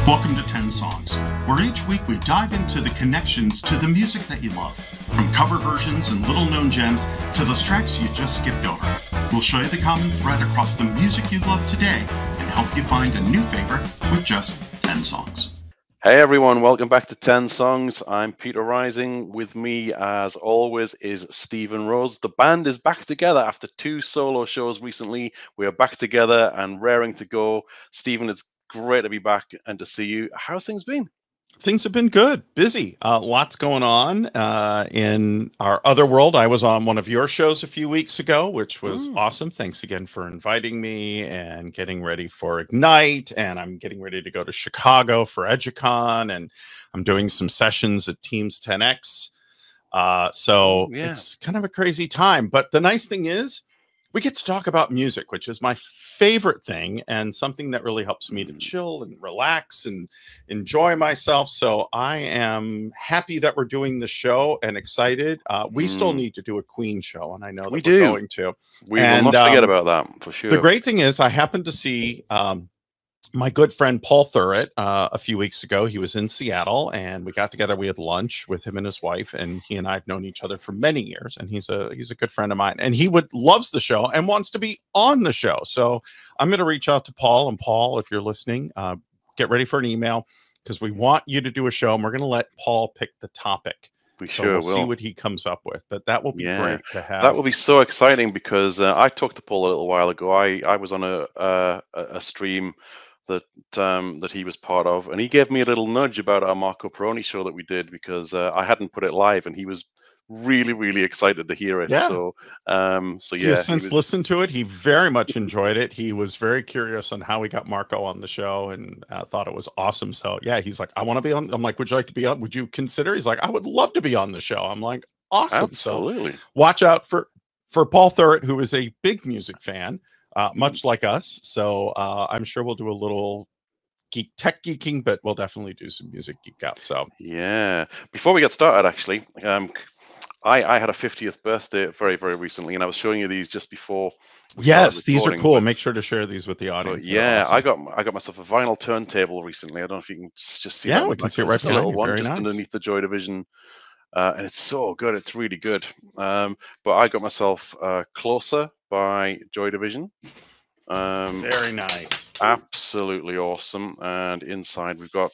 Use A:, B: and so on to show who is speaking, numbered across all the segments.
A: Welcome to 10 Songs, where each week we dive into the connections to the music that you love, from cover versions and little-known gems to those tracks you just skipped over. We'll show you the common thread across the music you love today and help you find a new favorite with just 10 songs.
B: Hey everyone, welcome back to 10 Songs. I'm Peter Rising. With me, as always, is Stephen Rose. The band is back together after 2 solo shows recently. We are back together and raring to go. Stephen, it's great to be back and to see you. How's things been?
C: Things have been good, busy, lots going on in our other world. I was on one of your shows a few weeks ago, which was awesome. Thanks again for inviting me and getting ready for Ignite. And I'm getting ready to go to Chicago for EduCon, and I'm doing some sessions at Teams 10X. It's kind of a crazy time. But the nice thing is we get to talk about music, which is my favorite thing and something that really helps me to chill and relax and enjoy myself. So I am happy that we're doing the show and excited. We still need to do a Queen show, and I know that we're going to.
B: We will not forget about that for sure.
C: The great thing is I happened to see my good friend Paul Thurrott a few weeks ago. He was in Seattle, and we got together. We had lunch with him and his wife, and he and I have known each other for many years. And he's a good friend of mine, and he loves the show and wants to be on the show. So I'm going to reach out to Paul. And Paul, if you're listening, get ready for an email, because we want you to do a show, and we're going to let Paul pick the topic.
B: We sure will
C: see what he comes up with, but that will be great to have.
B: That will be so exciting, because I talked to Paul a little while ago. I was on a stream that he was part of, and he gave me a little nudge about our Marco Peroni show that we did, because I hadn't put it live, and he was really excited to hear it. So
C: he has since listened to it. He very much enjoyed it. He was very curious on how we got Marco on the show, and thought it was awesome. So yeah, he's like, I want to be on. I'm like, would you like to be on? Would you consider? He's like, I would love to be on the show. I'm like, awesome.
B: Absolutely.
C: So watch out for Paul Thurrott, who is a big music fan, much like us. So I'm sure we'll do a little tech geeking, but we'll definitely do some music geek out. So
B: yeah, before we get started, actually, I had a 50th birthday very recently, and I was showing you these just before.
C: Yes, these are cool. Make sure to share these with the audience.
B: Yeah, awesome. I got myself a vinyl turntable recently. I don't know if you can just see.
C: Yeah, we can see it right behind you. Very nice.
B: Underneath the Joy Division. And it's so good. It's really good. But I got myself Closer by Joy Division.
C: Very nice.
B: Absolutely awesome. And inside we've got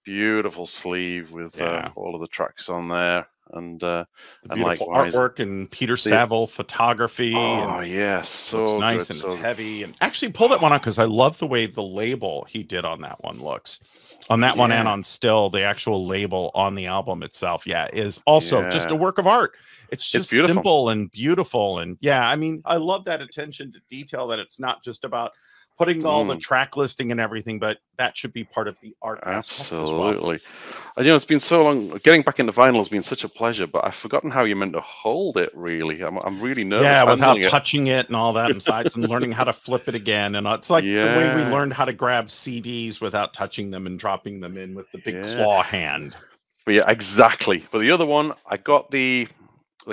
B: beautiful sleeve with all of the tracks on there. And
C: the beautiful artwork and Peter Saville photography.
B: Oh, yes. So
C: it's nice
B: good,
C: and it's heavy. And actually pull that one out, because I love the way the label he did on that one looks. On that one, and on Still, the actual label on the album itself, is also just a work of art. It's just simple and beautiful. And I mean, I love that attention to detail, that it's not just about putting all the track listing and everything, but that should be part of the art.
B: Absolutely. You know, it's been so long. Getting back into vinyl has been such a pleasure, but I've forgotten how you're meant to hold it, really. I'm really nervous.
C: Yeah, without touching it and all that inside, and learning how to flip it again. And it's like the way we learned how to grab CDs without touching them and dropping them in with the big claw hand.
B: But yeah, exactly. But the other one, I got the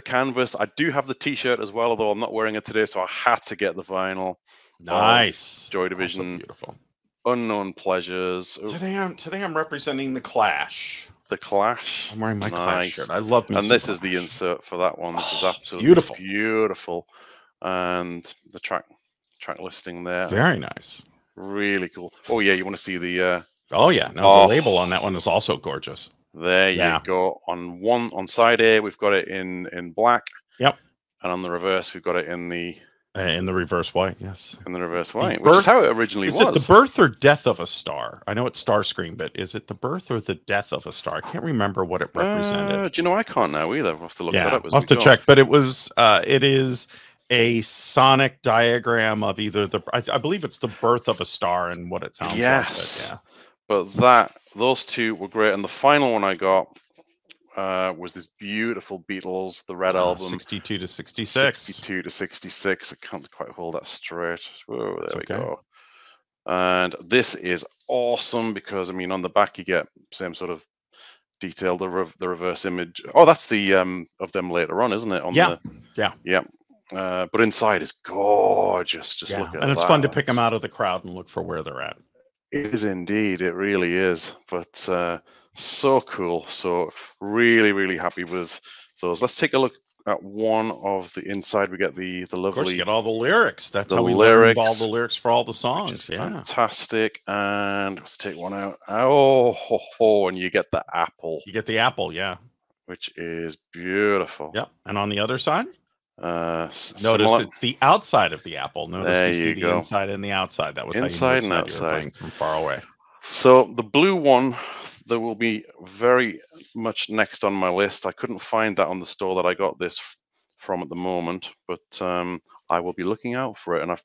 B: canvas. I do have the T-shirt as well, although I'm not wearing it today, so I had to get the vinyl.
C: Nice.
B: Joy Division.
C: Beautiful.
B: Unknown Pleasures.
C: Today I'm representing the Clash.
B: The Clash.
C: I'm wearing my Clash shirt. I love me.
B: And this is the insert for that one. This is absolutely beautiful. And the track listing there.
C: Very nice.
B: Really cool. Oh yeah, you want to see the
C: the label on that one is also gorgeous.
B: There you go. On side A, we've got it in black.
C: Yep.
B: And on the reverse, we've got it in the
C: reverse white, yes.
B: In the reverse white, which is how it originally was.
C: Is it the birth or death of a star? I know it's Starscream, but is it the birth or the death of a star? I can't remember what it represented.
B: Do you know, I can't now either. We'll have to look that up.
C: I'll have to check. But it was, it is a sonic diagram of either I believe it's the birth of a star and what it sounds like.
B: Yes. But those two were great. And the final one I got was this beautiful Beatles, the Red Album.
C: 62 to 66.
B: 62 to 66. I can't quite hold that straight. Whoa, there we go. And this is awesome, because, I mean, on the back you get same sort of detail, the reverse image. Oh, that's the of them later on, isn't it? But inside is gorgeous. Just look at that.
C: And it's fun to pick them out of the crowd and look for where they're at.
B: It is indeed. It really is. But so cool. So really, really happy with those. Let's take a look at one of the inside. We get the
C: Of course, you
B: lovely
C: get all the lyrics. That's
B: the
C: how we learned all the
B: lyrics,
C: lyrics for all the
B: which
C: songs.
B: is
C: Yeah.
B: fantastic. And let's take one out. Oh, ho, ho, and you get the apple,
C: You get the apple. Yeah.
B: which is beautiful.
C: Yep. And on the other side, notice
B: Similar.
C: it's the outside of the apple. Notice
B: There
C: we see
B: you
C: the
B: go.
C: inside and the outside. That was how you knew
B: Inside
C: which
B: and
C: side you were
B: outside.
C: playing from far away.
B: So the blue one, there will be very much next on my list. I couldn't find that on the store that I got this from at the moment, but I will be looking out for it. And I've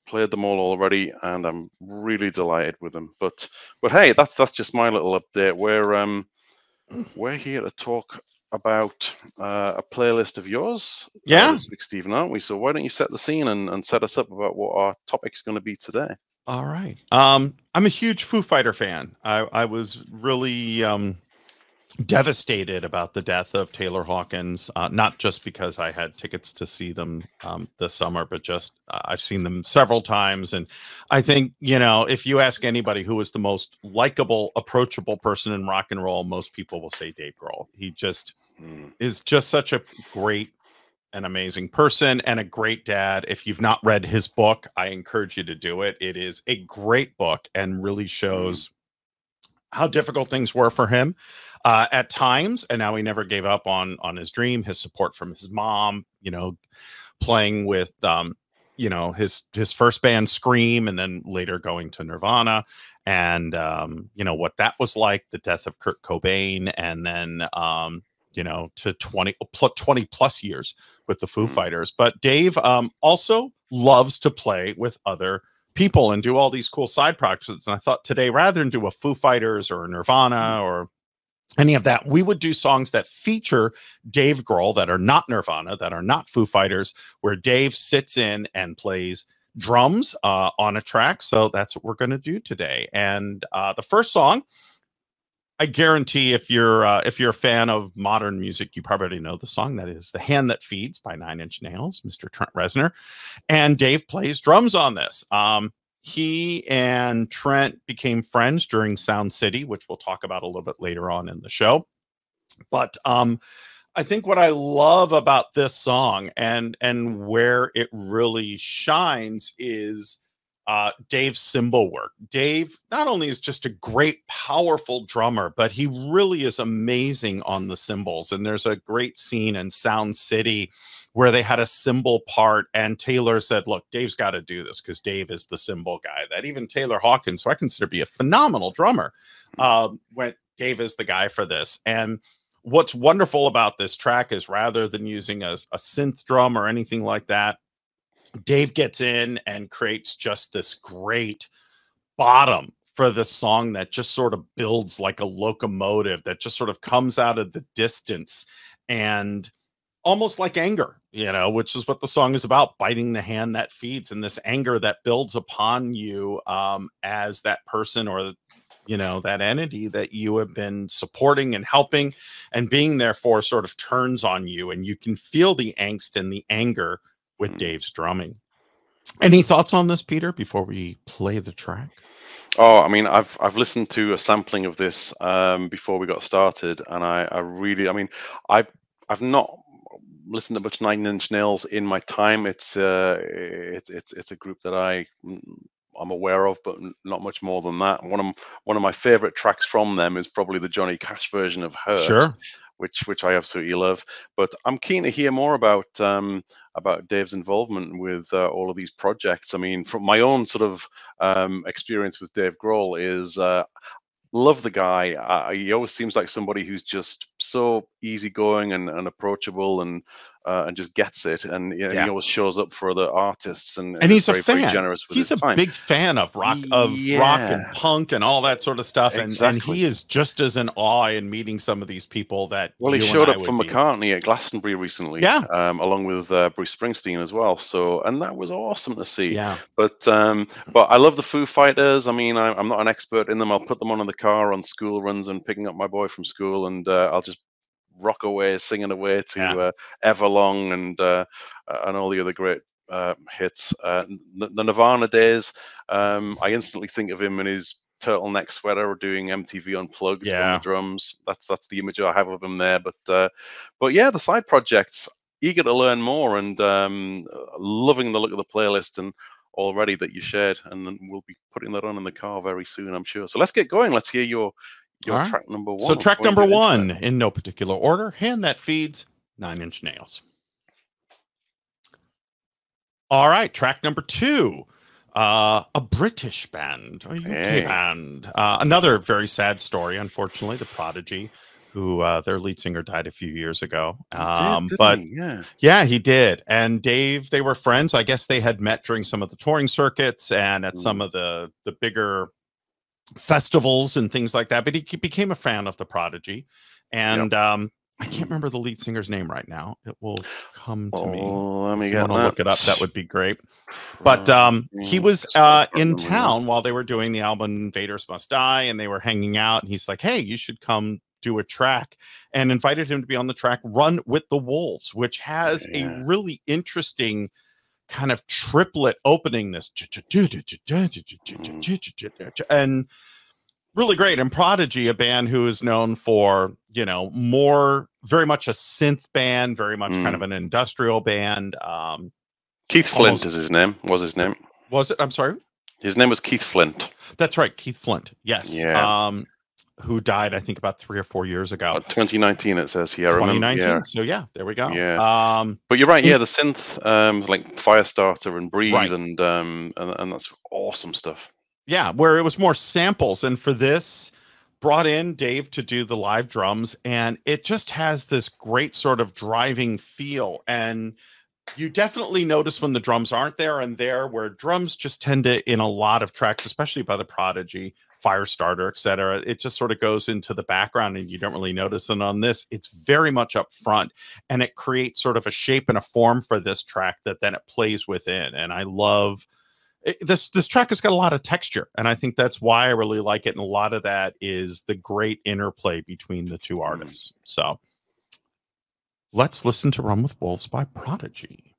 B: played them all already, and I'm really delighted with them. But hey, that's just my little update. We're here to talk about a playlist of yours this week, Stephen, aren't we? So why don't you set the scene and set us up about what our topic's going to be today?
C: All right. I'm a huge Foo Fighter fan. I was really devastated about the death of Taylor Hawkins, not just because I had tickets to see them this summer, but just I've seen them several times. And I think, you know, if you ask anybody who is the most likable, approachable person in rock and roll, most people will say Dave Grohl. He just is just such a great, an amazing person and a great dad. If you've not read his book, I encourage you to do it. It is a great book and really shows how difficult things were for him at times, and now he never gave up on his dream. His support from his mom, you know, playing with you know, his first band Scream, and then later going to Nirvana, and you know what that was like, the death of Kurt Cobain, and then you know, to 20 plus years with the Foo Fighters. But Dave also loves to play with other people and do all these cool side projects. And I thought today, rather than do a Foo Fighters or a Nirvana or any of that, we would do songs that feature Dave Grohl, that are not Nirvana, that are not Foo Fighters, where Dave sits in and plays drums on a track. So that's what we're going to do today. And the first song, I guarantee if you're a fan of modern music, you probably know the song. That is "The Hand That Feeds" by 9 Inch Nails, Mr. Trent Reznor, and Dave plays drums on this. He and Trent became friends during Sound City, which we'll talk about a little bit later on in the show. But I think what I love about this song and where it really shines is Dave's cymbal work. Dave not only is just a great, powerful drummer, but he really is amazing on the cymbals. And there's a great scene in Sound City where they had a cymbal part, and Taylor said, look, Dave's got to do this because Dave is the cymbal guy. That even Taylor Hawkins, who I consider to be a phenomenal drummer, went, Dave is the guy for this. And what's wonderful about this track is rather than using a synth drum or anything like that, Dave gets in and creates just this great bottom for the song that just sort of builds like a locomotive that just sort of comes out of the distance and almost like anger, you know, which is what the song is about, biting the hand that feeds, and this anger that builds upon you as that person or, you know, that entity that you have been supporting and helping and being there for sort of turns on you, and you can feel the angst and the anger with Dave's drumming. Any thoughts on this, Peter, before we play the track?
B: Oh, I mean, I've listened to a sampling of this before we got started, and I really, I mean, I've not listened to much 9 Inch Nails in my time. It's a group that I'm aware of, but not much more than that. One of my favorite tracks from them is probably the Johnny Cash version of "Hurt."
C: Sure.
B: Which I absolutely love. But I'm keen to hear more about Dave's involvement with all of these projects. I mean, from my own sort of experience with Dave Grohl is love the guy. He always seems like somebody who's just so easygoing and approachable and just gets it. And you know, he always shows up for other artists and
C: he's
B: very,
C: a fan.
B: very generous with
C: he's
B: his time.
C: He's a big fan of rock, rock and punk and all that sort of stuff. And he is just as in awe in meeting some of these people that.
B: Well, he showed up for McCartney at Glastonbury recently, along with Bruce Springsteen as well. So, and that was awesome to see.
C: Yeah.
B: But I love the Foo Fighters. I mean, I'm not an expert in them. I'll put them on in the car on school runs and picking up my boy from school, and I'll just rock away, singing away to Everlong and all the other great hits. The Nirvana days, I instantly think of him in his turtleneck sweater doing MTV Unplugged on the drums. That's the image I have of him there. But yeah, the side projects, eager to learn more, and loving the look of the playlist and already that you shared, and then we'll be putting that on in the car very soon, I'm sure. So let's get going. Let's hear your track number 1.
C: So track number 1, in no particular order, Hand That Feeds, 9 Inch Nails. All right, track number 2, a British band, a UK band. Another very sad story, unfortunately, the Prodigy, who their lead singer died a few years ago. He did. And Dave, they were friends. I guess they had met during some of the touring circuits and at some of the bigger festivals and things like that. But he became a fan of the Prodigy. And I can't remember the lead singer's name right now. It will come to me.
B: Let me
C: look it up. That would be great. But he was in town while they were doing the album Invaders Must Die, and they were hanging out. And he's like, "Hey, you should come do a track," and invited him to be on the track Run with the Wolves, which has a really interesting kind of triplet opening. This and really great. And Prodigy, a band who is known for, more very much a synth band, very much kind of an industrial band.
B: Keith Flint is his name. Was his name?
C: Was it? I'm sorry.
B: His name was Keith Flint.
C: That's right, Keith Flint. Yes. Yeah. Who died, I think, about 3 or 4 years ago.
B: 2019, it says here.
C: 2019. Yeah. So yeah, there we go.
B: Yeah. But you're right. Yeah, the synth, like Firestarter and Breathe, and that's awesome stuff.
C: Yeah, where it was more samples, and for this, brought in Dave to do the live drums, and it just has this great sort of driving feel. And you definitely notice when the drums aren't there, and where drums just tend to, in a lot of tracks, especially by the Prodigy, Firestarter, etc., it just sort of goes into the background and you don't really notice. And on this, it's very much up front, and it creates sort of a shape and a form for this track that then it plays within. And I love this track has got a lot of texture, and I think that's why I really like it. And a lot of that is the great interplay between the two artists. So let's listen to Run with Wolves by Prodigy.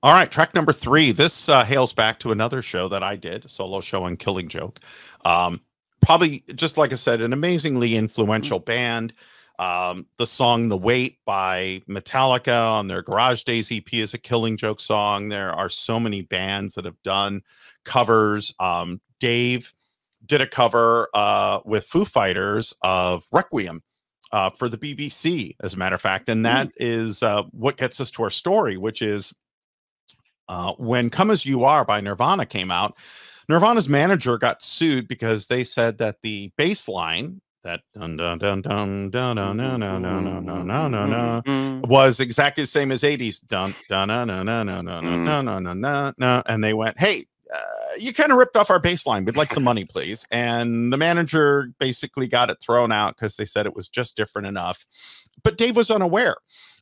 C: All right, track number 3. This hails back to another show that I did, a solo show on Killing Joke. Probably, just like I said, an amazingly influential band. The song The Wait by Metallica on their Garage Days EP is a Killing Joke song. There are so many bands that have done covers. Dave did a cover with Foo Fighters of Requiem for the BBC, as a matter of fact. And that is what gets us to our story, which is when Come As You Are by Nirvana came out, Nirvana's manager got sued because they said that the bass line, that dun dun dun dun dun dun dun dun dun dun dun dun, was exactly the same as 80s dun dun dun dun dun dun dun dun dun dun, and they went, "Hey, you kind of ripped off our bass line. We'd like some money, please." And the manager basically got it thrown out because they said it was just different enough. But Dave was unaware.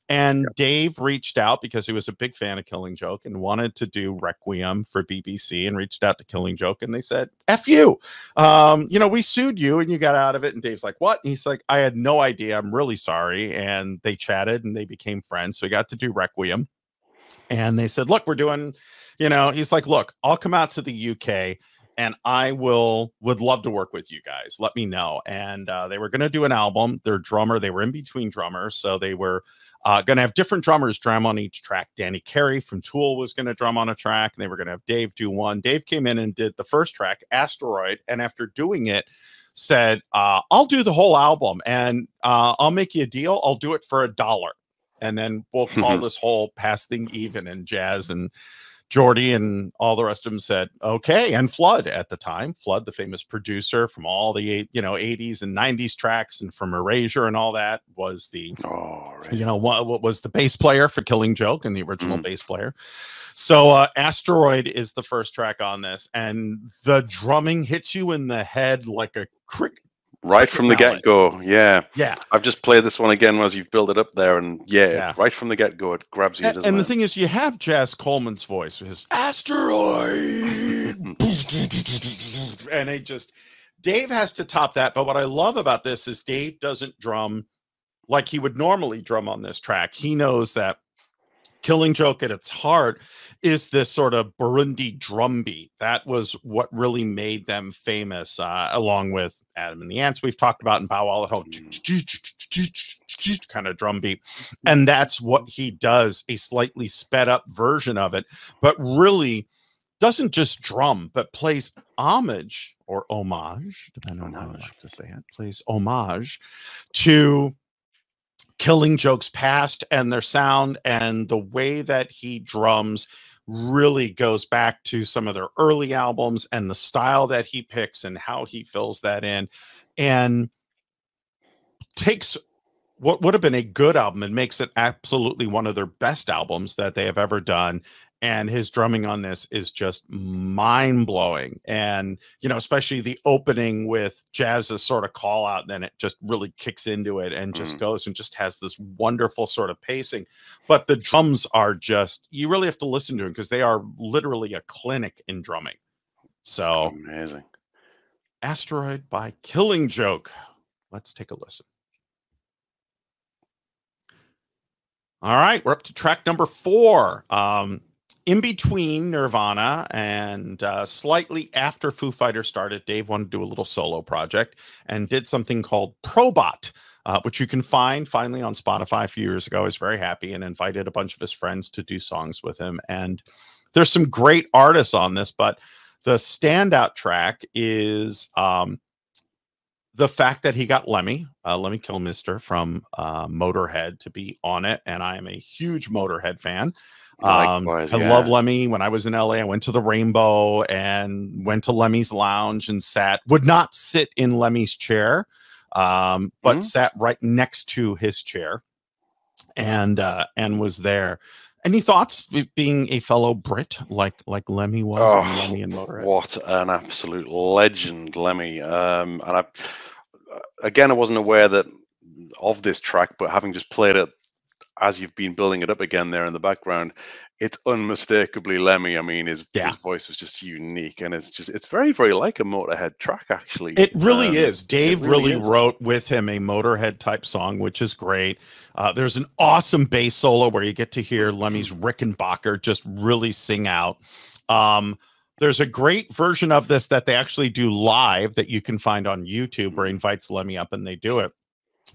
C: And Dave reached out because he was a big fan of Killing Joke and wanted to do Requiem for BBC, and reached out to Killing Joke, and they said, "F you. We sued you and you got out of it." And Dave's like, "What?" And he's like, "I had no idea. I'm really sorry." And they chatted and they became friends. So he got to do Requiem. And they said, "Look, we're doing, he's like, "Look, I'll come out to the UK and I would love to work with you guys. Let me know." And they were going to do an album. Their drummer, they were in between drummers. So they were going to have different drummers drum on each track. Danny Carey from Tool was going to drum on a track, and they were going to have Dave do one. Dave came in and did the first track, Asteroid, and after doing it, said, "I'll do the whole album, and I'll make you a deal. I'll do it for $1. And then we'll call this whole pass thing even." And Jazz and Jordy and all the rest of them said, "Okay." And Flood at the time, Flood, the famous producer from all the 80s and 90s tracks and from Erasure and all that, was the what was the bass player for Killing Joke and the original bass player. So Asteroid is the first track on this, and the drumming hits you in the head like a crick.
B: Right from the get-go, yeah.
C: Yeah.
B: I've just played this one again as you've built it up there, and right from the get-go, it grabs you, doesn't it?
C: And the thing is, you have Jazz Coleman's voice, his Asteroid, and Dave has to top that. But what I love about this is Dave doesn't drum like he would normally drum on this track. He knows that Killing Joke at its heart is this sort of Burundi drum beat. That was what really made them famous, along with Adam and the Ants we've talked about, and Bow Wow at home, kind of drum beat. And that's what he does, a slightly sped up version of it, but really doesn't just drum, but plays homage or homage, depending on how you like to say it, plays homage to Killing Joke's past and their sound, and the way that he drums really goes back to some of their early albums and the style that he picks and how he fills that in, and takes what would have been a good album and makes it absolutely one of their best albums that they have ever done. And his drumming on this is just mind-blowing. And, you know, especially the opening with Jazz's sort of call out, then it just really kicks into it and just goes and just has this wonderful sort of pacing. But the drums are just, you really have to listen to them because they are literally a clinic in drumming. So
B: amazing.
C: Asteroid by Killing Joke. Let's take a listen. All right, we're up to track number 4. In between Nirvana and slightly after Foo Fighters started, Dave wanted to do a little solo project and did something called Probot, which you can find finally on Spotify a few years ago. I was very happy and invited a bunch of his friends to do songs with him. And there's some great artists on this, but the standout track is the fact that he got Lemmy Kilmister from Motorhead to be on it. And I am a huge Motorhead fan.
B: Likewise,
C: I love Lemmy. When I was in LA, I went to the Rainbow and went to Lemmy's lounge and would not sit in Lemmy's chair, but sat right next to his chair and was there. Any thoughts, being a fellow Brit like Lemmy was? Lemmy and Motorhead?
B: What an absolute legend, Lemmy. And I wasn't aware of this track, but having just played it as you've been building it up again there in the background, it's unmistakably Lemmy. I mean, his voice was just unique, and it's very, very like a Motorhead track, actually.
C: It really is. Dave really wrote with him a Motorhead type song, which is great. There's an awesome bass solo where you get to hear Lemmy's Rickenbacker just really sing out. There's a great version of this that they actually do live that you can find on YouTube, where he invites Lemmy up and they do it.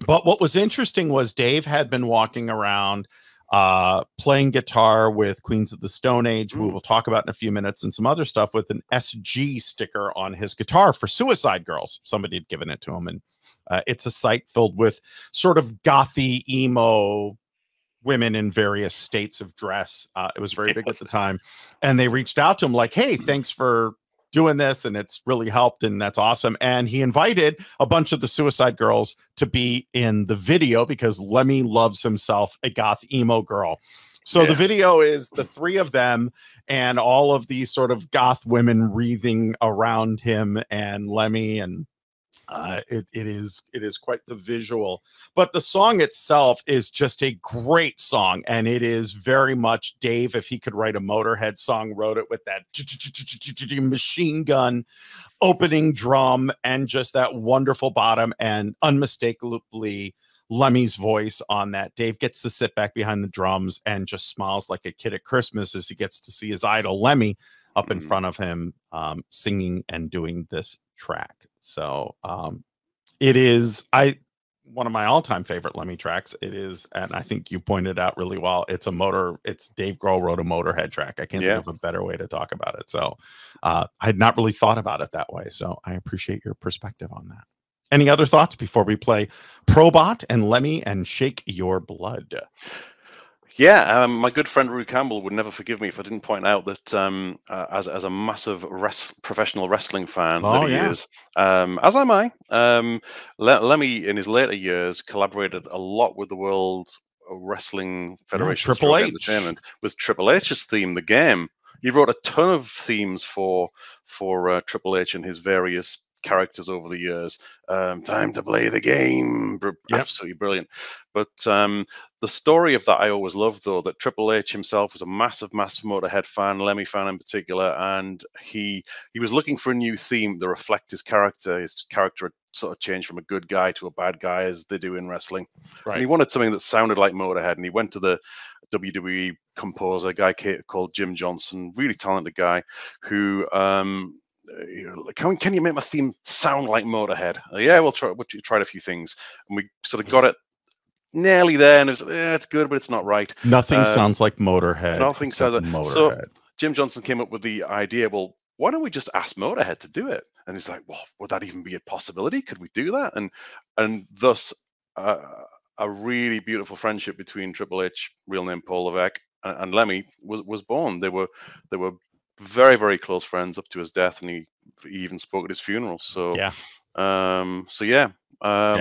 C: But what was interesting was Dave had been walking around playing guitar with Queens of the Stone Age, who we'll talk about in a few minutes, and some other stuff with an SG sticker on his guitar for Suicide Girls. Somebody had given it to him, and it's a site filled with sort of gothy, emo women in various states of dress. It was very big at the time. And they reached out to him like, hey, thanks for doing this, and it's really helped, and that's awesome. And he invited a bunch of the Suicide Girls to be in the video because Lemmy loves himself a goth emo girl. So the video is the three of them and all of these sort of goth women wreathing around him and Lemmy, and it is quite the visual. But the song itself is just a great song, and it is very much Dave, if he could write a Motorhead song, wrote it with that machine gun opening drum and just that wonderful bottom, and unmistakably Lemmy's voice on that. Dave gets to sit back behind the drums and just smiles like a kid at Christmas as he gets to see his idol Lemmy up in front of him, singing and doing this track. So it is one of my all-time favorite Lemmy tracks. It is, and I think you pointed out really well, it's Dave Grohl wrote a Motorhead track. I can't think of a better way to talk about it. So I had not really thought about it that way. So I appreciate your perspective on that. Any other thoughts before we play Probot and Lemmy and Shake Your Blood?
B: Yeah, my good friend Rue Campbell would never forgive me if I didn't point out that as a massive professional wrestling fan that he is, as am I, Lemmy in his later years collaborated a lot with the World Wrestling Federation
C: Triple H.
B: Entertainment with Triple H's theme, The Game. He wrote a ton of themes for Triple H and his various characters over the years. Time to play the game. Absolutely brilliant. But the story of that I always loved, though, that Triple H himself was a massive Motorhead fan, Lemmy fan in particular, and he was looking for a new theme to reflect his character. His character had sort of change from a good guy to a bad guy as they do in wrestling.
C: Right.
B: And he wanted something that sounded like Motorhead, and he went to the WWE composer, a guy called Jim Johnson, really talented guy, who can you make my theme sound like Motorhead? Yeah, we'll try. We tried a few things, and we sort of got it nearly there, and it was it's good, but it's not right.
C: Nothing sounds like Motorhead.
B: Nothing sounds like
C: Motorhead.
B: So Jim Johnson came up with the idea, well, why don't we just ask Motorhead to do it? And he's like, well, would that even be a possibility? Could we do that? And thus a really beautiful friendship between Triple H, real name Paul Levesque, and Lemmy was born. They were very, very close friends up to his death, and he even spoke at his funeral. So
C: yeah.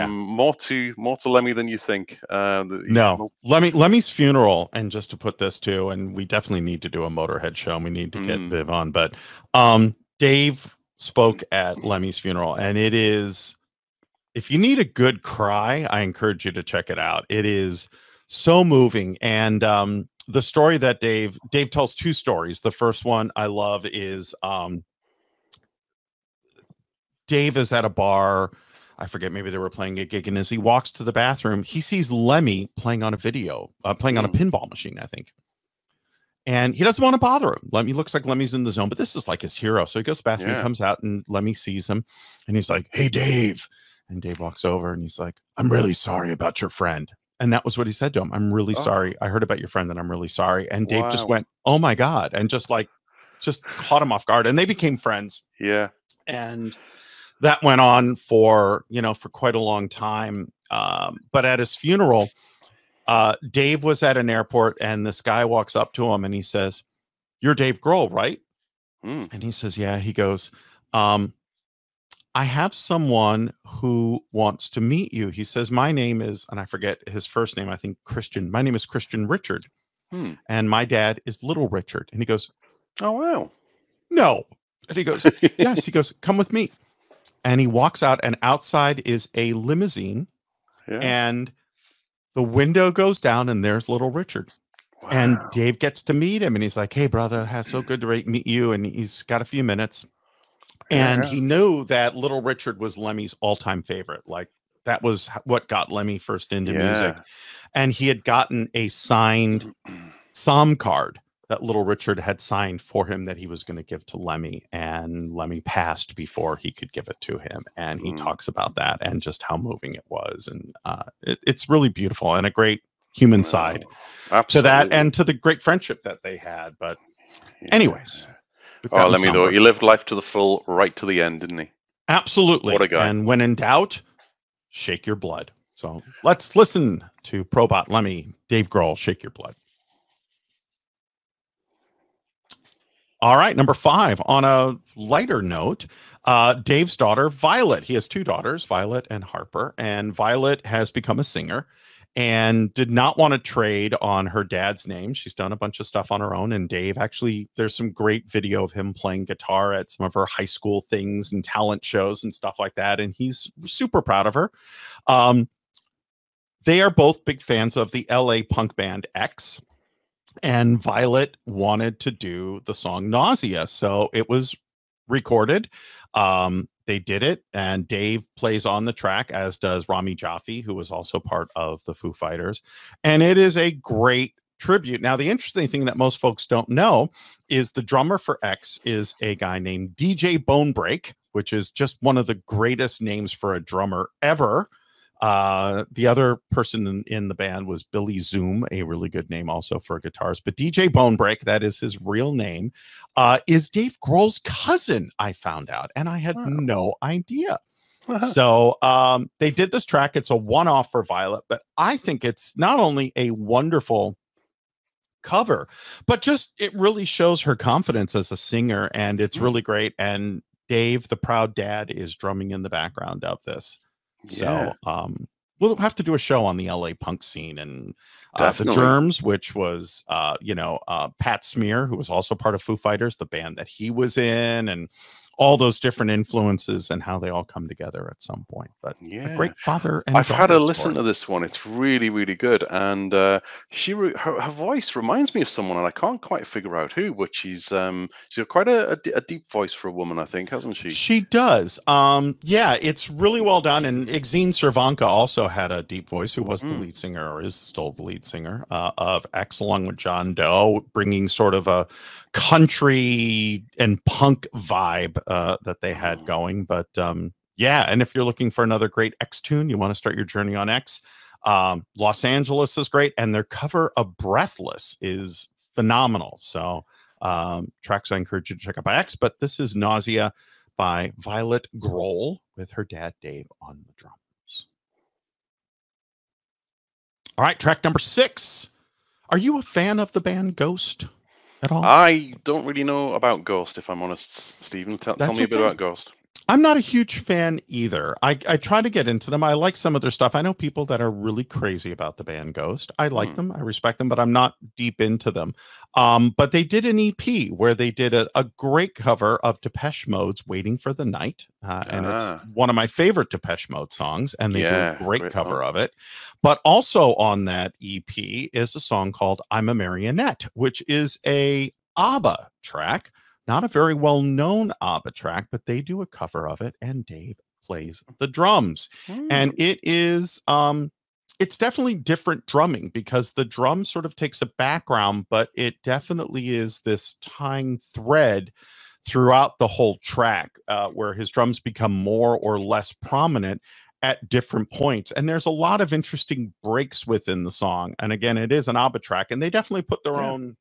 B: More to Lemmy than you think.
C: No, Lemmy's funeral, and just to put this too, and we definitely need to do a Motorhead show, and we need to get Viv on, but Dave spoke at Lemmy's funeral, and it is, if you need a good cry, I encourage you to check it out. It is so moving. And the story that Dave tells two stories. The first one I love is Dave is at a bar. I forget, maybe they were playing a gig, and as he walks to the bathroom, he sees Lemmy playing on a playing on a pinball machine, I think. And he doesn't want to bother him. Lemmy looks like Lemmy's in the zone, but this is like his hero. So he goes to the bathroom, comes out, and Lemmy sees him, and he's like, "Hey, Dave." And Dave walks over, and he's like, "I'm really sorry about your friend." And that was what he said to him. "I'm really sorry. I heard about your friend, and I'm really sorry." And Dave just went, "Oh my God," and just caught him off guard, and they became friends.
B: Yeah.
C: And that went on for quite a long time. But at his funeral, Dave was at an airport, and this guy walks up to him, and he says, "You're Dave Grohl, right?" And he says, "Yeah." He goes, "I have someone who wants to meet you." He says, "My name is," and I forget his first name, I think Christian. "My name is Christian Richard. And my dad is Little Richard." And he goes,
B: "Oh, wow."
C: "No." And he goes, "Yes." He goes, "Come with me." And he walks out, and outside is a limousine, and the window goes down, and there's Little Richard. Wow. And Dave gets to meet him, and he's like, "Hey, brother, so good to meet you." And he's got a few minutes. And he knew that Little Richard was Lemmy's all-time favorite. Like, that was what got Lemmy first into music. And he had gotten a signed psalm card that Little Richard had signed for him that he was going to give to Lemmy. And Lemmy passed before he could give it to him. And he talks about that and just how moving it was. And it's really beautiful, and a great human side to that, and to the great friendship that they had. But anyways.
B: Lemmy, though, he lived life to the full, right to the end, didn't he?
C: Absolutely.
B: What a guy.
C: And when in doubt, shake your blood. So let's listen to Probot Lemmy, Dave Grohl, "Shake Your Blood." All right, number 5. On a lighter note, Dave's daughter, Violet. He has 2 daughters, Violet and Harper. And Violet has become a singer and did not want to trade on her dad's name. She's done a bunch of stuff on her own. And Dave, actually, there's some great video of him playing guitar at some of her high school things and talent shows and stuff like that. And he's super proud of her. They are both big fans of the LA punk band X. And Violet wanted to do the song Nausea. So it was recorded. They did it, and Dave plays on the track, as does Rami Jaffe, who was also part of the Foo Fighters. And it is a great tribute. Now, the interesting thing that most folks don't know is the drummer for X is a guy named DJ Bonebreak, which is just one of the greatest names for a drummer ever. The other person in the band was Billy Zoom, a really good name also for guitars. But DJ Bonebreak, that is his real name, is Dave Grohl's cousin, I found out. And I had no idea. So they did this track. It's a one-off for Violet, but I think it's not only a wonderful cover, but just it really shows her confidence as a singer, and it's really great. And Dave, the proud dad, is drumming in the background of this. So we'll have to do a show on the LA punk scene, and the Germs, which was Pat Smear, who was also part of Foo Fighters, the band that he was in, and all those different influences and how they all come together at some point. But a great father and
B: I've had
C: daughter
B: a listen
C: story.
B: to this one. It's really, really good. And her voice reminds me of someone, and I can't quite figure out who, but she's got quite a deep voice for a woman, I think, hasn't she?
C: She does. Yeah, it's really well done. And Exene Cervenka also had a deep voice, who was the lead singer, or is still the lead singer of X, along with John Doe, bringing sort of a country and punk vibe that they had going. But yeah, and if you're looking for another great X tune, you want to start your journey on X, Los Angeles is great, and their cover of Breathless is phenomenal. So tracks I encourage you to check out by X, but this is Nausea by Violet Grohl with her dad Dave on the drums. All right, track number 6. Are you a fan of the band Ghost at all?
B: I don't really know about Ghost, if I'm honest, Stephen. Tell me a bit about Ghost.
C: I'm not a huge fan either. I try to get into them. I like some of their stuff. I know people that are really crazy about the band Ghost. I like them. I respect them, but I'm not deep into them. But they did an EP where they did a great cover of Depeche Mode's Waiting for the Night. And it's one of my favorite Depeche Mode songs, and they do a great cover of it. But also on that EP is a song called I'm a Marionette, which is a ABBA track. Not a very well-known ABBA track, but they do a cover of it, and Dave plays the drums. And it is, it's definitely different drumming, because the drum sort of takes a background, but it definitely is this tying thread throughout the whole track, where his drums become more or less prominent at different points. And there's a lot of interesting breaks within the song. And again, it is an ABBA track, and they definitely put their own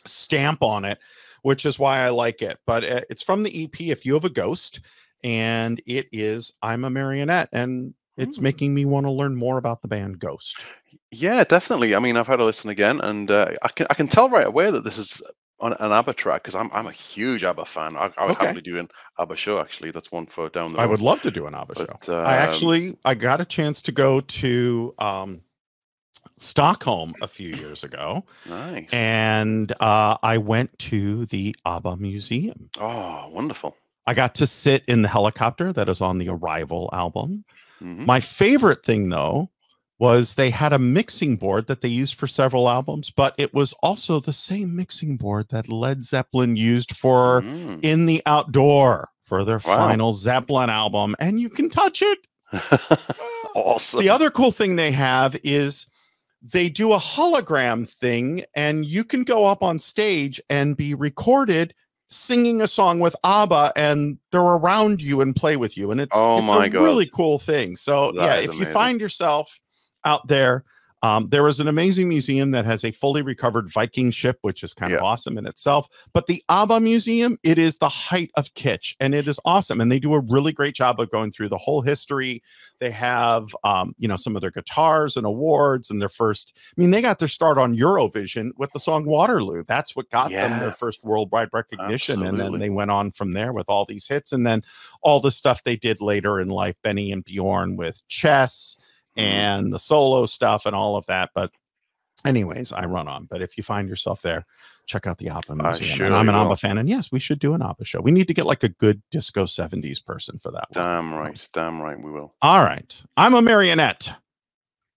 C: stamp on it, which is why I like it. But it's from the EP If You Have a Ghost, and it is I'm a Marionette, and it's making me want to learn more about the band Ghost.
B: Yeah, definitely. I mean, I've had a listen again, and I can tell right away that this is an ABBA track, because I'm a huge ABBA fan. I would happily do an ABBA show, actually. That's one for down the road.
C: I would love to do an ABBA show. I got a chance to go to Stockholm a few years ago.
B: Nice.
C: And I went to the ABBA Museum.
B: Oh, wonderful.
C: I got to sit in the helicopter that is on the Arrival album. My favorite thing, though, was they had a mixing board that they used for several albums, but it was also the same mixing board that Led Zeppelin used for In the Outdoor for their final Zeppelin album, and you can touch it.
B: Awesome.
C: The other cool thing they have is they do a hologram thing, and you can go up on stage and be recorded singing a song with ABBA, and they're around you and play with you. And it's a really cool thing. So if you find yourself out there, there is an amazing museum that has a fully recovered Viking ship, which is kind of awesome in itself. But the ABBA Museum, it is the height of kitsch, and it is awesome. And they do a really great job of going through the whole history. They have, some of their guitars and awards, and their first, they got their start on Eurovision with the song Waterloo. That's what got them their first worldwide recognition. And then they went on from there with all these hits, and then all the stuff they did later in life, Benny and Bjorn with Chess, and the solo stuff and all of that. But anyways, I run on. But if you find yourself there, check out the ABBA Museum. And I'm an ABBA fan, and yes, we should do an ABBA show. We need to get like a good disco 70s person for that
B: one. Damn right we will.
C: All right. I'm a Marionette.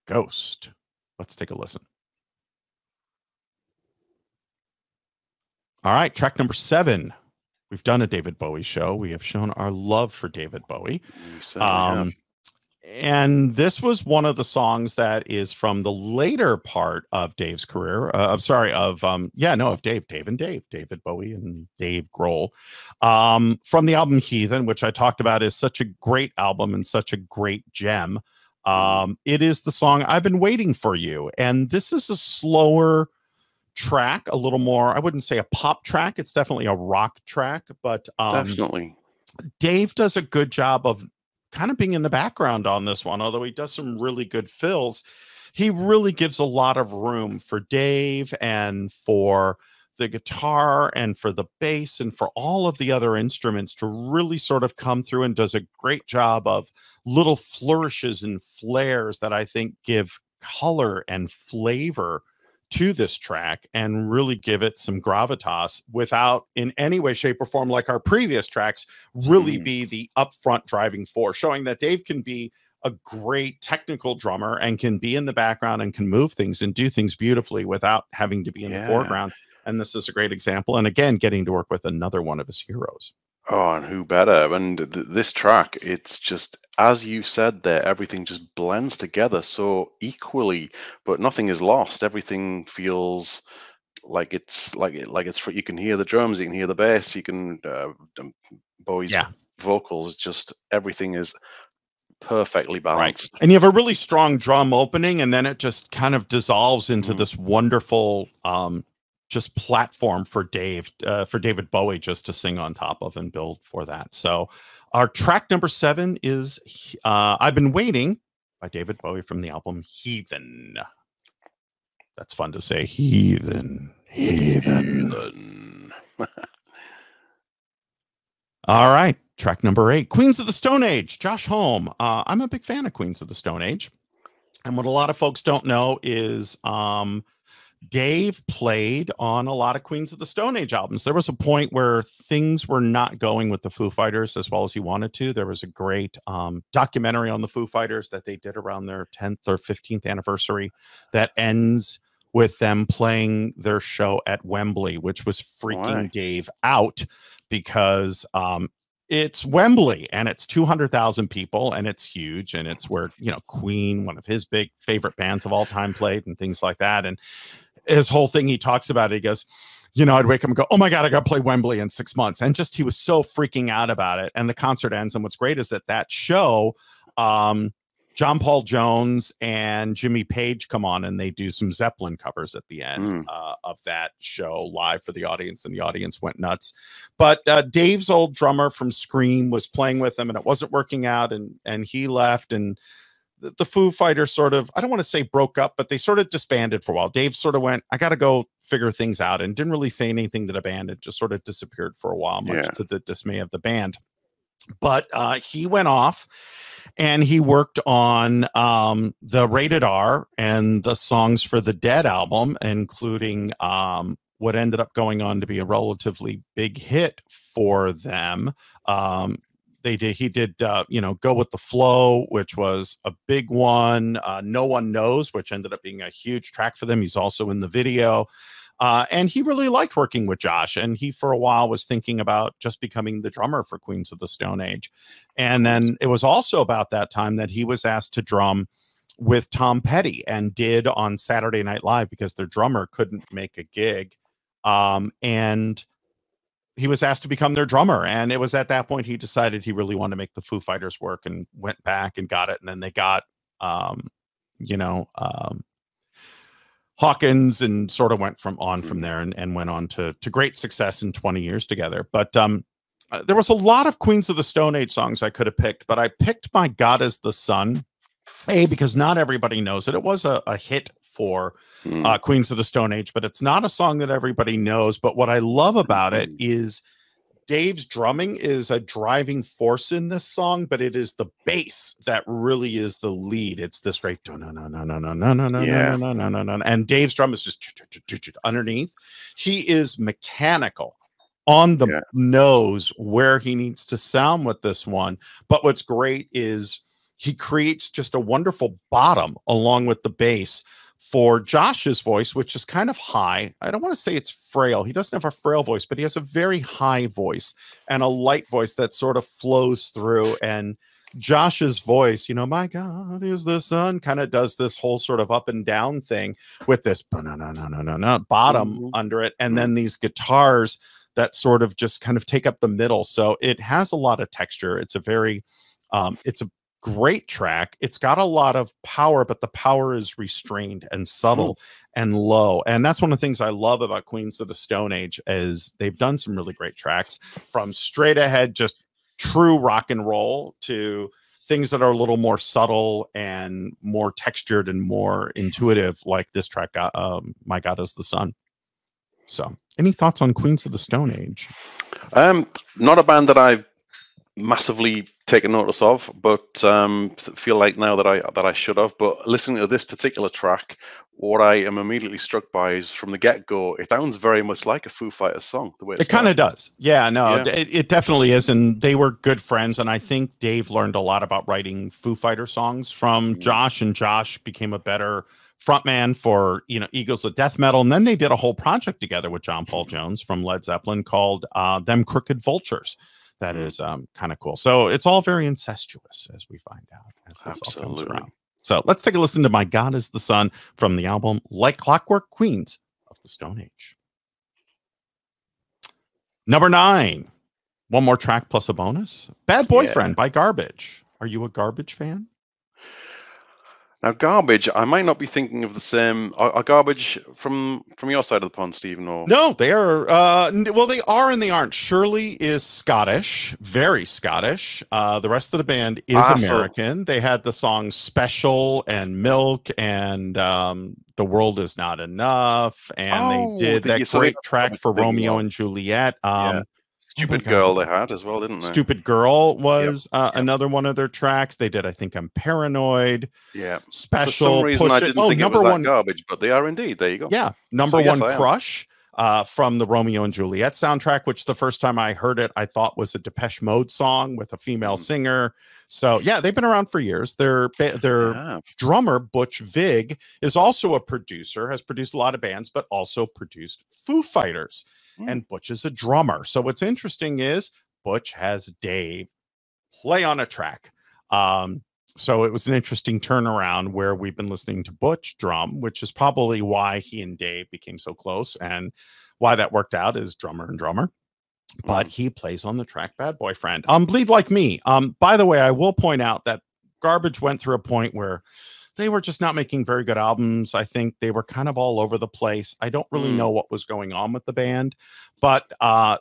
C: Ghost. Let's take a listen. All right, track number 7. We've done a David Bowie show. We have shown our love for David Bowie. And this was one of the songs that is from the later part of Dave's career. David Bowie and Dave Grohl. From the album Heathen, which I talked about is such a great album and such a great gem. It is the song I've Been Waiting for You. And this is a slower track, a little more, I wouldn't say a pop track. It's definitely a rock track, but
B: definitely
C: Dave does a good job of kind of being in the background on this one, although he does some really good fills. He really gives a lot of room for Dave and for the guitar and for the bass and for all of the other instruments to really sort of come through, and does a great job of little flourishes and flares that I think give color and flavor to this track and really give it some gravitas without in any way, shape, or form, like our previous tracks, really be the upfront driving force, showing that Dave can be a great technical drummer and can be in the background and can move things and do things beautifully without having to be in the foreground. And this is a great example. And again, getting to work with another one of his heroes.
B: Oh, and who better? And this track, it's just, as you said there, everything just blends together so equally, but nothing is lost. Everything feels like it's you can hear the drums, you can hear the bass, you can Bowie's vocals, just everything is perfectly balanced.
C: And you have a really strong drum opening, and then it just kind of dissolves into this wonderful just platform for David Bowie just to sing on top of and build for that. So our track number 7 is I've Been Waiting by David Bowie from the album Heathen. That's fun to say. Heathen. All right. Track number 8, Queens of the Stone Age, Josh Homme. I'm a big fan of Queens of the Stone Age. And what a lot of folks don't know is Dave played on a lot of Queens of the Stone Age albums. There was a point where things were not going with the Foo Fighters as well as he wanted to. There was a great documentary on the Foo Fighters that they did around their 10th or 15th anniversary that ends with them playing their show at Wembley, which was freaking Dave out because it's Wembley and it's 200,000 people and it's huge. And it's where, you know, Queen, one of his big favorite bands of all time, played and things like that. And his whole thing, he talks about it. He goes, you know, I'd wake up and go, oh my God, I got to play Wembley in 6 months. And just, he was so freaking out about it. And the concert ends. And what's great is that show, John Paul Jones and Jimmy Page come on and they do some Zeppelin covers at the end of that show live for the audience, and the audience went nuts. But Dave's old drummer from Scream was playing with him and it wasn't working out, and he left, and the Foo Fighters sort of, I don't want to say broke up, but they sort of disbanded for a while. Dave sort of went, I got to go figure things out, and didn't really say anything to the band. It just sort of disappeared for a while, much to the dismay of the band. But he went off and he worked on the Rated R and the Songs for the Dead album, including what ended up going on to be a relatively big hit for them. He did you know, Go With the Flow, which was a big one. No One Knows, which ended up being a huge track for them. He's also in the video. And he really liked working with Josh, and he for a while was thinking about just becoming the drummer for Queens of the Stone Age. And then it was also about that time that he was asked to drum with Tom Petty, and did on Saturday Night Live because their drummer couldn't make a gig. And he was asked to become their drummer. And it was at that point he decided he really wanted to make the Foo Fighters work, and went back and got it. And then they got, Hawkins, and sort of went from there and went on to great success in 20 years together. But there was a lot of Queens of the Stone Age songs I could have picked, but I picked My God Is the Sun, because not everybody knows it. It was a hit for Queens of the Stone Age, but it's not a song that everybody knows. But what I love about it is Dave's drumming is a driving force in this song, but it is the bass that really is the lead. It's this great and Dave's drum is just underneath. He is mechanical on the nose where he needs to sound with this one. But what's great is he creates just a wonderful bottom along with the bass for Josh's voice, which is kind of high. I don't want to say it's frail. He doesn't have a frail voice, but he has a very high voice and a light voice that sort of flows through. And Josh's voice, you know, My God Is the Sun, kind of does this whole sort of up and down thing with this bottom under it. And then these guitars that sort of just kind of take up the middle. So it has a lot of texture. It's a very, it's a great track. It's got a lot of power, but the power is restrained and subtle and low. And that's one of the things I love about Queens of the Stone Age, is they've done some really great tracks, from straight ahead, just true rock and roll, to things that are a little more subtle and more textured and more intuitive, like this track, My God Is the Sun. So any thoughts on Queens of the Stone Age?
B: Not a band that I've massively taken notice of, but feel like now that I should have. But listening to this particular track what I am immediately struck by is from the get-go, it sounds very much like a Foo Fighters song, the way
C: It kind of does. Yeah, no,
B: Yeah.
C: it definitely is. And they were good friends. And I think Dave learned a lot about writing Foo Fighter songs from Josh, and Josh became a better frontman for, Eagles of Death Metal. And then they did a whole project together with John Paul Jones from Led Zeppelin called Them Crooked Vultures. That is kind of cool. So it's all very incestuous, as we find out as this all comes around. So let's take a listen to My God is the Sun from the album Like Clockwork, Queens of the Stone Age. Number 9, one more track plus a bonus. Bad Boyfriend by Garbage. Are you a Garbage fan?
B: Now, Garbage, I might not be thinking of the same. Are Garbage from your side of the pond, Stephen? Or
C: no, they are. Well, they are and they aren't. Shirley is Scottish, very Scottish. The rest of the band is American. So they had the songs Special and Milk and The World Is Not Enough, and they did that great track for Romeo and Juliet.
B: Stupid Girl they had as well, didn't they?
C: Stupid Girl was another one of their tracks. They did, I think, I'm Paranoid.
B: Yeah.
C: Special.
B: For some reason, I didn't think it was that Garbage, but they are indeed. There you go.
C: Yeah. Number one, Crush from the Romeo and Juliet soundtrack, which the first time I heard it, I thought was a Depeche Mode song with a female singer. So, yeah, they've been around for years. Their drummer, Butch Vig, is also a producer, has produced a lot of bands, but also produced Foo Fighters. And Butch is a drummer. So what's interesting is Butch has Dave play on a track. So it was an interesting turnaround where we've been listening to Butch drum, which is probably why he and Dave became so close and why that worked out is drummer and drummer. But he plays on the track Bad Boyfriend. Bleed Like Me. By the way, I will point out that Garbage went through a point where they were just not making very good albums. I think they were kind of all over the place. I don't really know what was going on with the band, but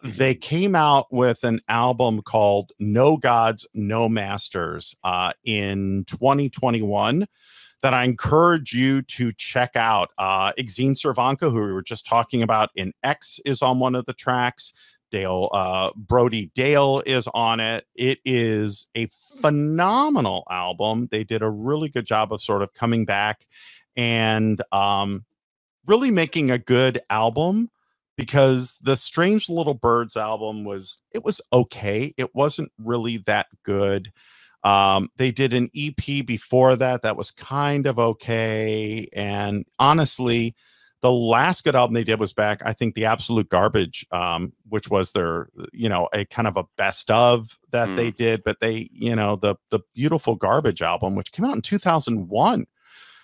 C: they came out with an album called No Gods, No Masters in 2021 that I encourage you to check out. Exene Cervenka, who we were just talking about in X, is on one of the tracks. Brody Dale is on it. It is a phenomenal album. They did a really good job of sort of coming back and really making a good album, because the Strange Little Birds album was okay. It wasn't really that good. They did an EP before that was kind of okay. And honestly, the last good album they did was back, I think, The Absolute Garbage, which was their, a kind of a best of that they did. But they, the Beautiful Garbage album, which came out in 2001,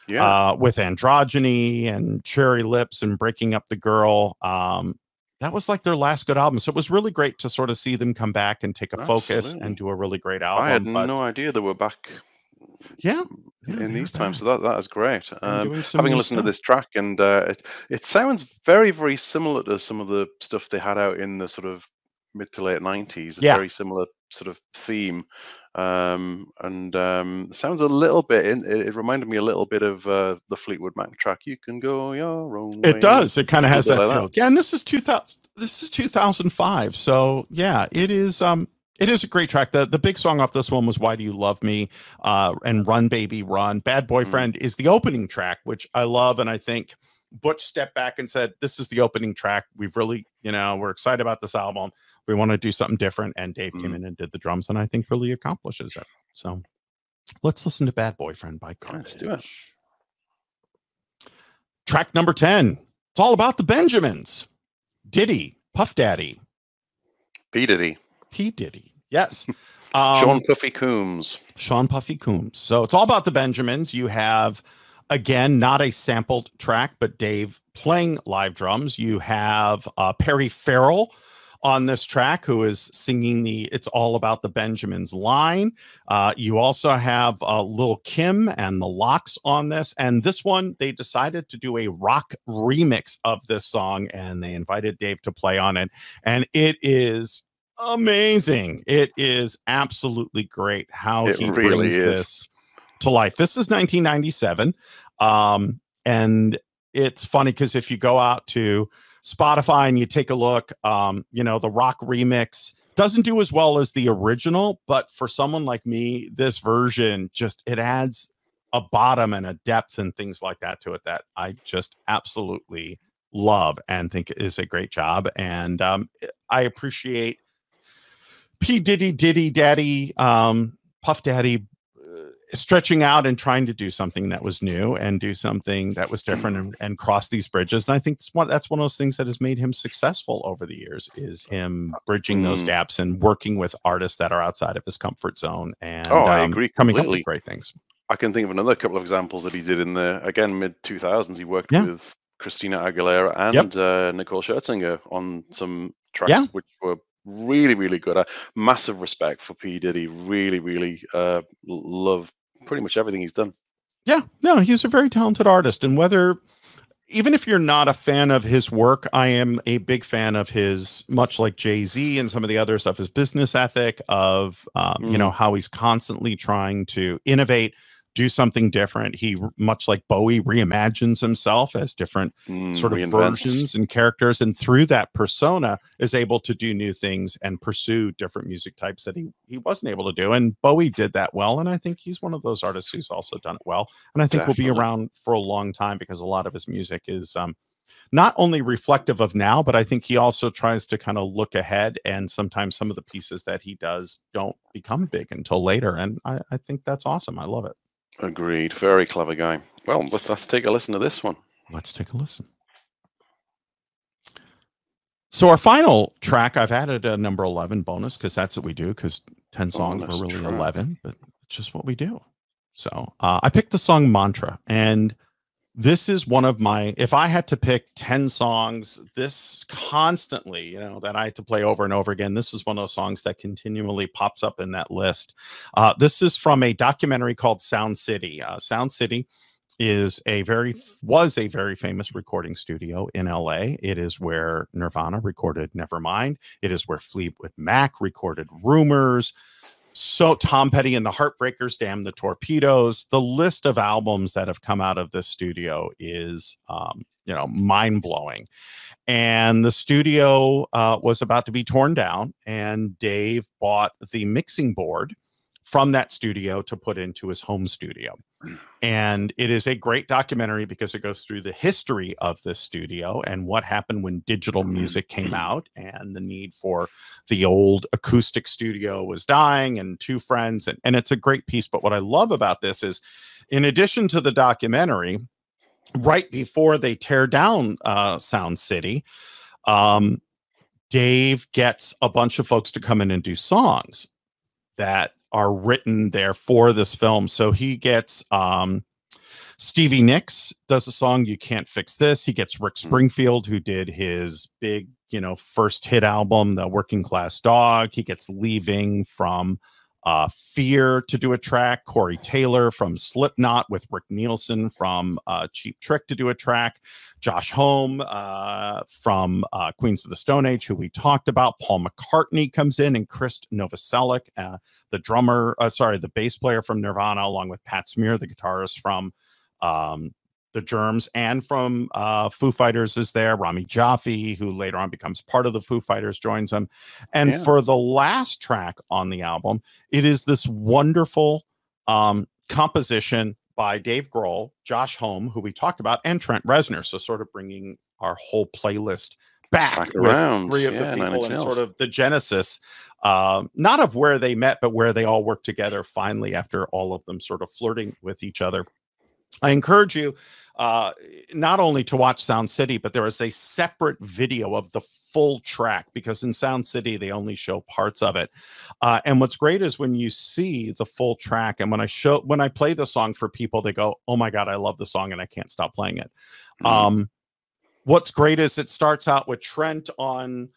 C: with Androgyny and Cherry Lips and Breaking Up the Girl. That was like their last good album. So it was really great to sort of see them come back and take a focus and do a really great album.
B: I had no idea they were back.
C: Yeah,
B: in these times, so that is great. Having listened to this track, and it sounds very, very similar to some of the stuff they had out in the sort of mid to late 90s. A very similar sort of theme, and sounds a little bit. It reminded me a little bit of the Fleetwood Mac track. You can go your own way.
C: It does. It kind of has that feel. Yeah, and this is 2000. This is 2005. So yeah, it is. It is a great track. The big song off this one was Why Do You Love Me? And Run Baby Run. Bad Boyfriend is the opening track, which I love. And I think Butch stepped back and said, this is the opening track. We've really, we're excited about this album. We want to do something different. And Dave came in and did the drums, and I think really accomplishes it. So let's listen to Bad Boyfriend by Garbage.
B: Let's do it.
C: Track number 10. It's all about the Benjamins. Diddy, Puff Daddy.
B: P. Diddy.
C: P. Diddy. Yes.
B: Sean Puffy Coombs.
C: Sean Puffy Coombs. So it's all about the Benjamins. You have, again, not a sampled track, but Dave playing live drums. You have Perry Farrell on this track, who is singing the It's All About the Benjamins line. You also have Lil' Kim and the Lox on this. And this one, they decided to do a rock remix of this song, and they invited Dave to play on it. And it is amazing. It is absolutely great how he brings this to life. This is 1997. And it's funny because if you go out to Spotify and you take a look, the rock remix doesn't do as well as the original, but for someone like me, this version it adds a bottom and a depth and things like that to it that I just absolutely love and think is a great job. And I appreciate P. Diddy Daddy, Puff Daddy stretching out and trying to do something that was new and do something that was different and cross these bridges. And I think that's one of those things that has made him successful over the years, is him bridging those gaps and working with artists that are outside of his comfort zone and
B: I agree
C: coming up
B: completely.
C: with great things.
B: I can think of another couple of examples that he did in the, again, mid-2000s. He worked with Christina Aguilera and Nicole Scherzinger on some tracks which were really, really good. Massive respect for P. Diddy. Really, really love pretty much everything he's done.
C: Yeah, no, he's a very talented artist. And even if you're not a fan of his work, I am a big fan of his, much like Jay-Z and some of the others, of his business ethic, of how he's constantly trying to innovate, do something different. He, much like Bowie, reimagines himself as different sort of versions and characters, and through that persona is able to do new things and pursue different music types that he wasn't able to do. And Bowie did that well, and I think he's one of those artists who's also done it well, and I think will be around for a long time, because a lot of his music is not only reflective of now, but I think he also tries to kind of look ahead, and sometimes some of the pieces that he does don't become big until later, and I think that's awesome. I love it.
B: Agreed. Very clever guy. Well, let's take a listen to this one.
C: Let's take a listen. So our final track, I've added a number 11 bonus, because that's what we do, because 10 songs were really 11, but it's just what we do. So I picked the song Mantra, and this is one of my, if I had to pick 10 songs, this constantly, that I had to play over and over again, this is one of those songs that continually pops up in that list. This is from a documentary called Sound City. Sound City was a very famous recording studio in LA. It is where Nirvana recorded Nevermind. It is where Fleetwood Mac recorded Rumors. So Tom Petty and the Heartbreakers, Damn the Torpedoes. The list of albums that have come out of this studio is, mind-blowing. And the studio was about to be torn down, and Dave bought the mixing board from that studio to put into his home studio. And it is a great documentary because it goes through the history of this studio and what happened when digital music came out, and the need for the old acoustic studio was dying, and two friends. And it's a great piece. But what I love about this is, in addition to the documentary, right before they tear down Sound City, Dave gets a bunch of folks to come in and do songs that are written there for this film. So he gets Stevie Nicks does a song, You Can't Fix This. He gets Rick Springfield, who did his big, first hit album, The Working Class Dog. He gets Leaving from Fear to do a track. Corey Taylor from Slipknot with Rick Nielsen from Cheap Trick to do a track. Josh Homme from Queens of the Stone Age, who we talked about. Paul McCartney comes in, and Chris Novoselic, the bass player from Nirvana, along with Pat Smear, the guitarist from the Germs, and from Foo Fighters is there. Rami Jaffe, who later on becomes part of the Foo Fighters, joins them. And for the last track on the album, it is this wonderful composition by Dave Grohl, Josh Homme, who we talked about, and Trent Reznor. So sort of bringing our whole playlist back
B: around
C: with three of the people, and sort of the genesis, not of where they met, but where they all worked together finally after all of them sort of flirting with each other. I encourage you not only to watch Sound City, but there is a separate video of the full track, because in Sound City, they only show parts of it. And what's great is when you see the full track, and when I play the song for people, they go, "Oh my God, I love the song," and I can't stop playing it. What's great is it starts out with Trent on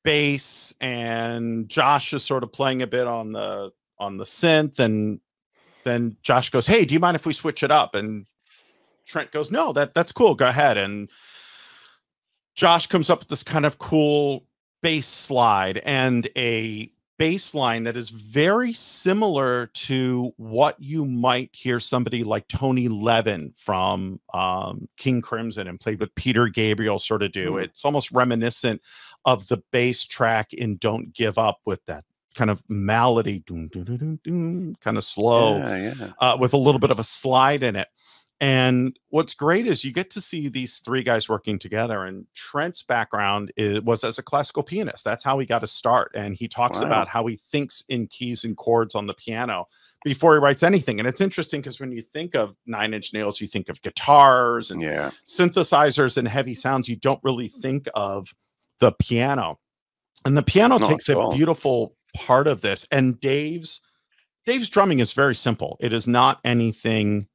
C: bass, and Josh is sort of playing a bit on the synth, and then Josh goes, "Hey, do you mind if we switch it up?" And Trent goes, "No, that's cool. Go ahead." And Josh comes up with this kind of cool bass slide and a bass line that is very similar to what you might hear somebody like Tony Levin from King Crimson and played with Peter Gabriel sort of do. It's almost reminiscent of the bass track in Don't Give Up, with that kind of melody, doom, doom, doom, doom, doom, kind of slow,
B: Yeah.
C: with a little bit of a slide in it. And what's great is you get to see these three guys working together. And Trent's background was as a classical pianist. That's how he got his start. And he talks about how he thinks in keys and chords on the piano before he writes anything. And it's interesting because when you think of Nine Inch Nails, you think of guitars and synthesizers and heavy sounds. You don't really think of the piano. And the piano takes a beautiful part of this. And Dave's drumming is very simple. It is not anything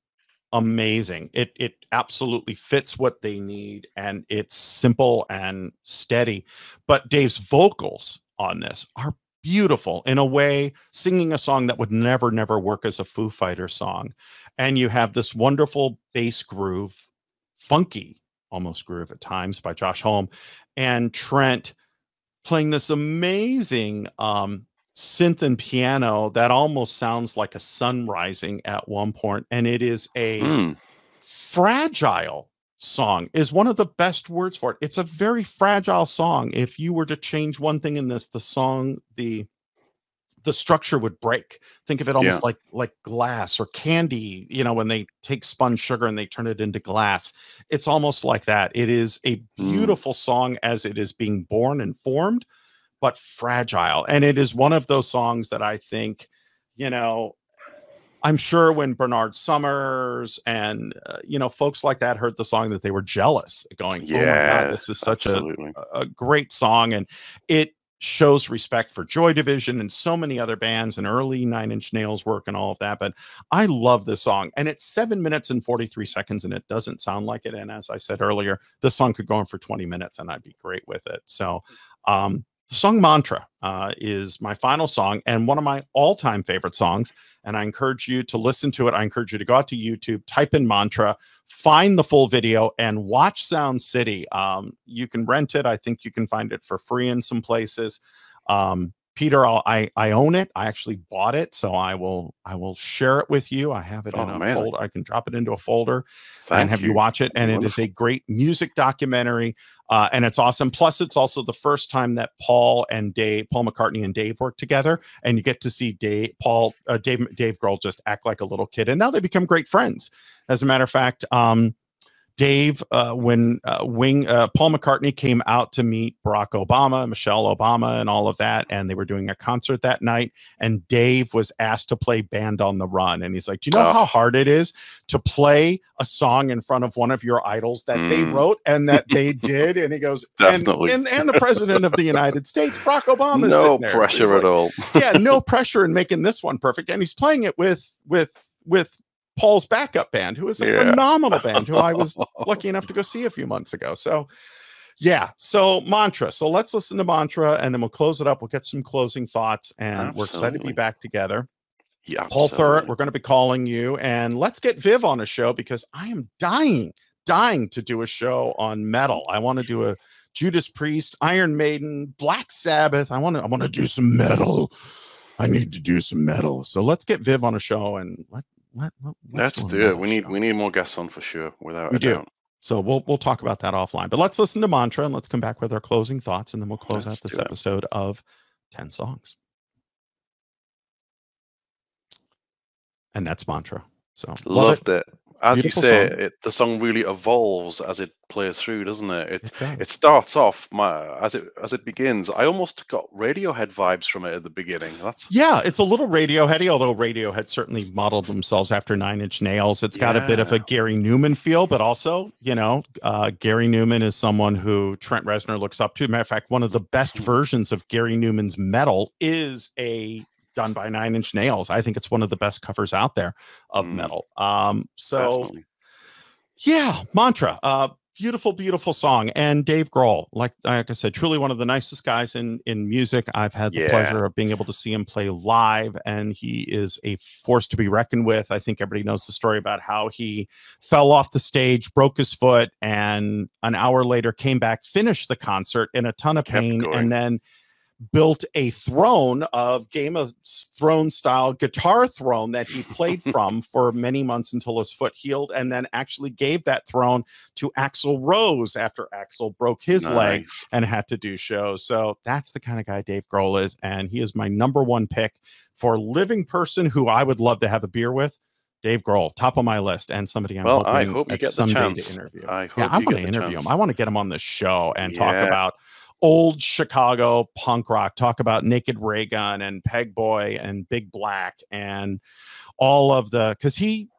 C: amazing. It absolutely fits what they need, and it's simple and steady. But Dave's vocals on this are beautiful in a way, singing a song that would never work as a Foo Fighters song. And you have this wonderful bass groove, funky almost groove at times by Josh Homme, and Trent playing this amazing synth and piano that almost sounds like a sun rising at one point. And it is a fragile song, is one of the best words for it. It's a very fragile song. If you were to change one thing in this, the song, the structure would break. Think of it almost like glass or candy, you know, when they take spun sugar and they turn it into glass. It's almost like that. It is a beautiful song as it is being born and formed, but fragile. And it is one of those songs that I think, you know, I'm sure when Bernard Summers and, you know, folks like that heard the song, that they were jealous, going, oh my God, this is such a great song. And it shows respect for Joy Division and so many other bands and early Nine Inch Nails work and all of that. But I love this song, and it's 7 minutes and 43 seconds, and it doesn't sound like it. And as I said earlier, this song could go on for 20 minutes and I'd be great with it. So, the song Mantra is my final song and one of my all-time favorite songs. And I encourage you to listen to it. I encourage you to go out to YouTube, type in Mantra, find the full video, and watch Sound City. You can rent it. I think you can find it for free in some places. Peter, I own it. I actually bought it, so I will share it with you. I have it in a folder. I can drop it into a folder and have you watch it. And it is a great music documentary, and it's awesome. Plus, it's also the first time that Paul McCartney and Dave work together, and you get to see Dave Grohl just act like a little kid, and now they become great friends. As a matter of fact, Dave, when Paul McCartney came out to meet Barack Obama, Michelle Obama, and all of that, and they were doing a concert that night, and Dave was asked to play Band on the Run. And he's like, do you know how hard it is to play a song in front of one of your idols that they wrote and that they did? And he goes,
B: definitely.
C: And the president of the United States, Barack Obama,
B: no pressure so at all.
C: Yeah, no pressure in making this one perfect. And he's playing it with Paul's backup band, who is a phenomenal band, who I was lucky enough to go see a few months ago. So so Mantra. So let's listen to Mantra, and then we'll close it up. We'll get some closing thoughts, and we're excited to be back together.
B: Yeah,
C: Paul Thurrott, we're going to be calling you, and let's get Viv on a show, because I am dying to do a show on metal. I want to do a Judas Priest, Iron Maiden, Black Sabbath. I want to do some metal. I need to do some metal. So let's get Viv on a show, and
B: let's do it. We need more guests on for sure, without a doubt.
C: So we'll talk about that offline. But let's listen to Mantra, and let's come back with our closing thoughts, and then we'll close out this episode of 10 songs. And that's Mantra. So
B: loved it. As beautiful, you say, the song really evolves as it plays through, doesn't it? It starts off as it begins. I almost got Radiohead vibes from it at the beginning.
C: It's a little Radioheady, although Radiohead certainly modeled themselves after Nine Inch Nails. It's got a bit of a Gary Newman feel, but also, you know, Gary Newman is someone who Trent Reznor looks up to. Matter of fact, one of the best versions of Gary Newman's metal is done by Nine Inch Nails. I think it's one of the best covers out there of metal.
B: Definitely.
C: Mantra, beautiful song. And Dave Grohl, like I said, truly one of the nicest guys in music. I've had the pleasure of being able to see him play live, and he is a force to be reckoned with. I think everybody knows the story about how he fell off the stage, broke his foot, and an hour later came back, finished the concert in a ton of pain, and then built a throne of Game of Thrones style guitar throne that he played from for many months until his foot healed, and then actually gave that throne to Axl Rose after Axl broke his leg and had to do shows. So that's the kind of guy Dave Grohl is, and he is my number one pick for living person who I would love to have a beer with. Dave Grohl, top of my list, and somebody I'm hoping
B: I hope you get the chance
C: to interview.
B: I
C: want to interview him. I want to get him on the show and talk about old Chicago punk rock, talk about Naked Ray Gun and Peg Boy and Big Black and all of the, because he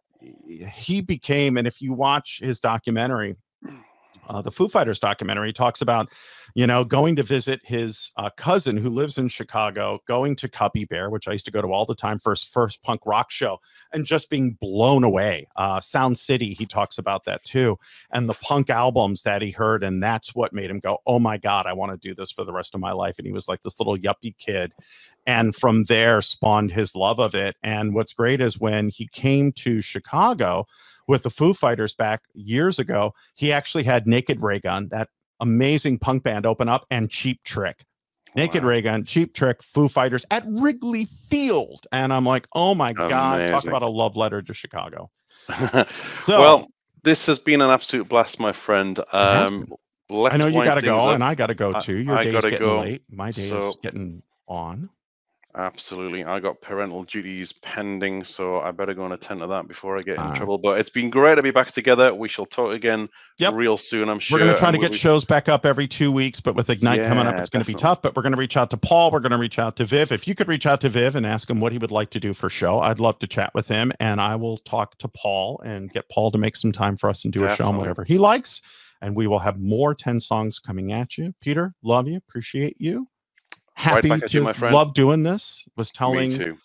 C: became, and if you watch his documentary, the Foo Fighters documentary, he talks about, going to visit his cousin who lives in Chicago, going to Cubby Bear, which I used to go to all the time for his first punk rock show, and just being blown away. Sound City, he talks about that too, and the punk albums that he heard, and that's what made him go, oh my God, I want to do this for the rest of my life. And he was like this little yuppie kid. And from there spawned his love of it. And what's great is when he came to Chicago with the Foo Fighters back years ago, he actually had Naked Ray Gun, that amazing punk band, open up, and Cheap Trick. Naked Ray Gun, Cheap Trick, Foo Fighters at Wrigley Field. And I'm like, oh my God, talk about a love letter to Chicago. So,
B: well, this has been an absolute blast, my friend.
C: I know you got to go, and I got to go too. Your day's getting late. My day is getting on.
B: Absolutely. I got parental duties pending, so I better go and attend to that before I get in trouble. But it's been great to be back together. We shall talk again real soon, I'm sure.
C: We're going to try to get shows back up every 2 weeks, but with Ignite coming up, it's going to be tough. But we're going to reach out to Paul. We're going to reach out to Viv. If you could reach out to Viv and ask him what he would like to do for show, I'd love to chat with him. And I will talk to Paul and get Paul to make some time for us and do a show on whatever he likes. And we will have more 10 songs coming at you. Peter, love you. Appreciate you. Happy to love doing this. Was telling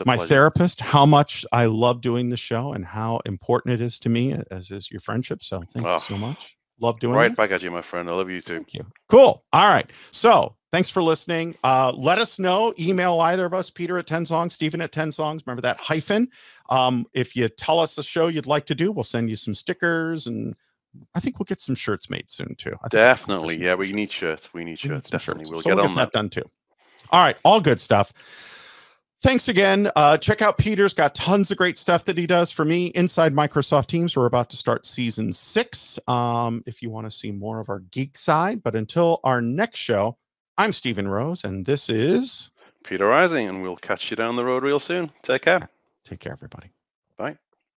C: my therapist how much I love doing the show and how important it is to me, as is your friendship. So thank you so much. Love doing
B: it. Back at you, my friend. I love you too.
C: Thank you. Cool. All right. So thanks for listening. Let us know. Email either of us, Peter at 10 songs, Stephen at 10 songs. Remember that hyphen. If you tell us the show you'd like to do, we'll send you some stickers, and I think we'll get some shirts made soon too.
B: Definitely. Yeah, we need shirts. We need shirts. Definitely. We'll get
C: that done too. All right. All good stuff. Thanks again. Check out Peter's got tons of great stuff that he does for me inside Microsoft Teams. We're about to start season 6. If you want to see more of our geek side, but until our next show, I'm Stephen Rose, and this is
B: Peter Rising, and we'll catch you down the road real soon. Take care.
C: Take care, everybody.